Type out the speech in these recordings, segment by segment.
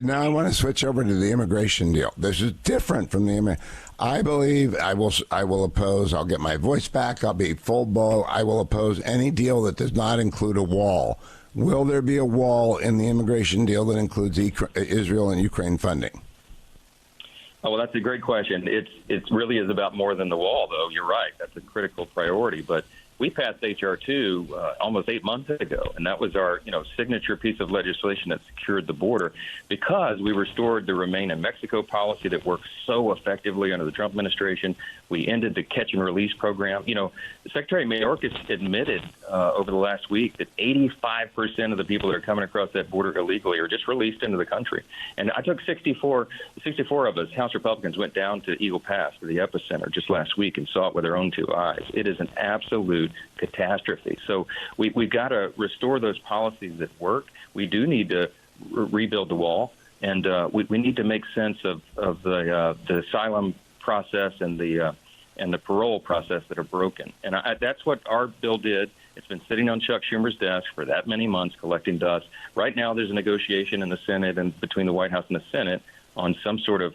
Now I want to switch over to the immigration deal. This is different from I believe I will oppose. I'll get my voice back. I'll be full blow. I will oppose any deal that does not include a wall. Will there be a wall in the immigration deal that includes Israel and Ukraine funding? Oh, well, that's a great question. It really is about more than the wall, though. You're right. That's a critical priority. But we passed H.R. 2 almost 8 months ago, and that was our signature piece of legislation that secured the border because we restored the Remain in Mexico policy that worked so effectively under the Trump administration. We ended the catch and release program. Secretary Mayorkas admitted over the last week that 85% of the people that are coming across that border illegally are just released into the country. And I took 64 of us, House Republicans, went down to Eagle Pass, to the epicenter, just last week and saw it with our own two eyes. It is an absolute catastrophe. So we've got to restore those policies that work. We do need to rebuild the wall, and we need to make sense of the asylum process and the parole process that are broken. And that's what our bill did. It's been sitting on Chuck Schumer's desk for that many months, collecting dust. Right now, there's a negotiation in the Senate and between the White House and the Senate on some sort of,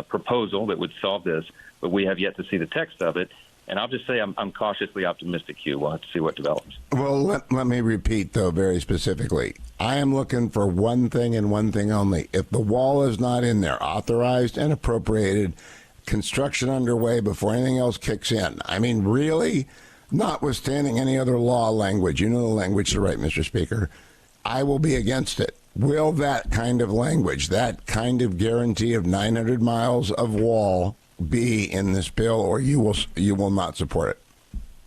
proposal that would solve this. But we have yet to see the text of it. And I'll just say I'm cautiously optimistic, Hugh. We'll have to see what develops. Well, let me repeat, though, very specifically. I am looking for one thing and one thing only. If the wall is not in there, authorized and appropriated, construction underway before anything else kicks in. I mean, really, notwithstanding any other law language, you know the language to write, Mr. Speaker, I will be against it. Will that kind of language, that kind of guarantee of 900 miles of wall be in this bill, or you will not support it?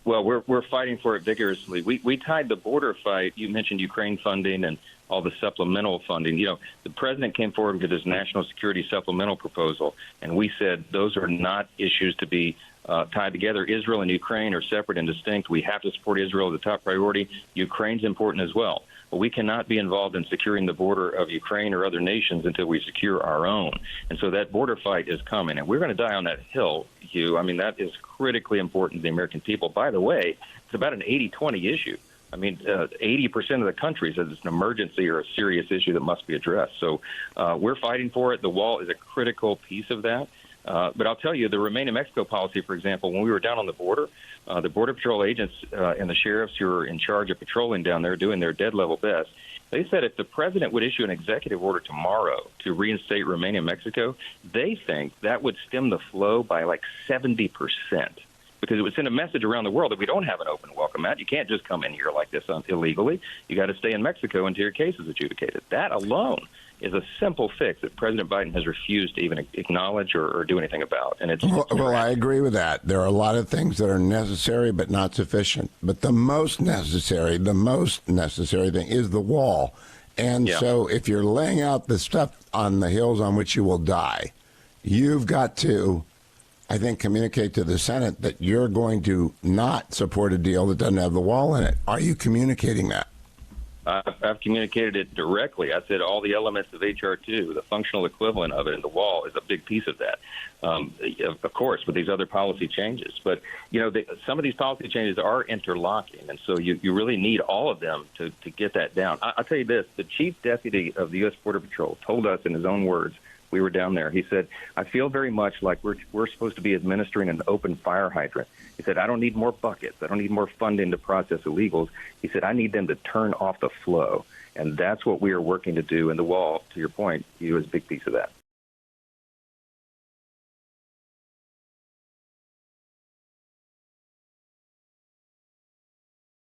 Well, we're fighting for it vigorously. We tied the border fight. You mentioned Ukraine funding and all the supplemental funding. The president came forward with his national security supplemental proposal, and we said those are not issues to be tied together. Israel and Ukraine are separate and distinct. We have to support Israel as a top priority. Ukraine's important as well. But we cannot be involved in securing the border of Ukraine or other nations until we secure our own. And so that border fight is coming, and we're going to die on that hill, Hugh. I mean, that is critically important to the American people. By the way, it's about an 80-20 issue. I mean, 80% of the country says it's an emergency or a serious issue that must be addressed. So we're fighting for it. The wall is a critical piece of that. But I'll tell you, the Remain in Mexico policy, for example, when we were down on the Border Patrol agents and the sheriffs who are in charge of patrolling down there doing their dead level best, they said if the president would issue an executive order tomorrow to reinstate Remain in Mexico, they think that would stem the flow by like 70%. Because it would send a message around the world that we don't have an open welcome mat. You can't just come in here like this illegally. You got to stay in Mexico until your case is adjudicated. That alone is a simple fix that President Biden has refused to even acknowledge or do anything about. And it's well, I agree with that. There are a lot of things that are necessary but not sufficient. But the most necessary thing is the wall. And so if you're laying out the stuff on the hills on which you will die, you've got to, I think, communicate to the Senate that you're going to not support a deal that doesn't have the wall in it. Are you communicating that? I've communicated it directly. I said all the elements of H.R. 2, the functional equivalent of it, and the wall is a big piece of that, of course, with these other policy changes. But, some of these policy changes are interlocking, and so you really need all of them to get that down. I'll tell you this. The chief deputy of the U.S. Border Patrol told us in his own words, we were down there. He said, I feel very much like we're supposed to be administering an open fire hydrant. He said, I don't need more buckets. I don't need more funding to process illegals. He said, I need them to turn off the flow. And that's what we are working to do. And the wall, to your point, is a big piece of that.